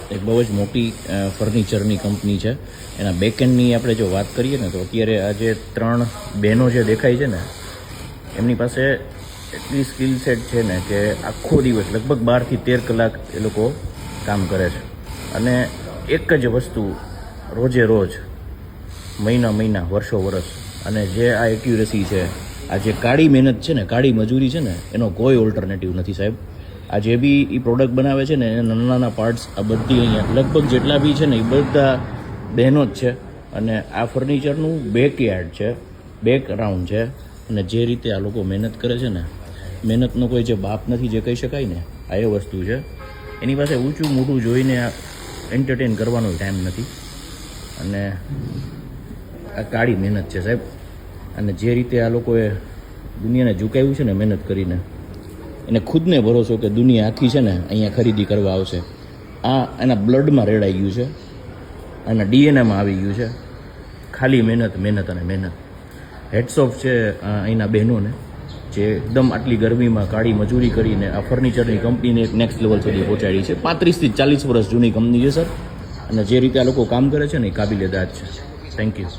એક બહુ જ મોટી ફર્નિચરની કંપની છે. એના બેકએન્ડની આપણે જો વાત કરીએ ને તો અત્યારે આ જે 3 બહેનો જે દેખાય છે ને એમની પાસે એટલી સ્કિલ સેટ છે ને કે આખો દિવસ લગભગ 12 થી 13 કલાક એ લોકો કામ કરે છે અને એક જ વસ્તુ રોજે રોજ મહિના વર્ષો વર્ષ. અને જે આ એક્યુરેસી છે, આ જે કાળી મહેનત છે ને, કાળી મજૂરી છે ને, એનો કોઈ ઓલ્ટરનેટિવ નથી સાહેબ. આ જે બી એ પ્રોડક્ટ બનાવે છે ને એના નાના પાર્ટ્સ આ બધી અહીંયા લગભગ જેટલા બી છે ને એ બધા બહેનો જ છે. અને આ ફર્નિચરનું બેકયાર્ડ છે, બેકગ્રાઉન્ડ છે. અને જે રીતે આ લોકો મહેનત કરે છે ને, મહેનતનો કોઈ જે બાપ નથી જે કહી શકાય ને, આ એ વસ્તુ છે. એની પાસે ઊંચું મોટું જોઈને આ એન્ટરટેન કરવાનો ટાઈમ નથી. અને આ કાળી મહેનત છે સાહેબ. અને જે રીતે આ લોકોએ દુનિયાને ઝુકાવ્યું છે ને મહેનત કરીને, એને ખુદને ભરોસો કે દુનિયા આખી છે ને અહીંયા ખરીદી કરવા આવશે. આ એના બ્લડમાં રેડાઈ ગયું છે, એના ડીએનએમાં આવી ગયું છે. ખાલી મહેનત અને મહેનત. હેડ્સ ઓફ છે અહીંના બહેનોને જે એકદમ આટલી ગરમીમાં કાળી મજૂરી કરીને આ ફર્નિચરની કંપનીને એક નેક્સ્ટ લેવલ સુધી પહોંચાડી છે. 35 થી 40 વર્ષ જૂની કંપની છે સર. અને જે રીતે આ લોકો કામ કરે છે ને એ કાબિલે દાદ છે. Thank you.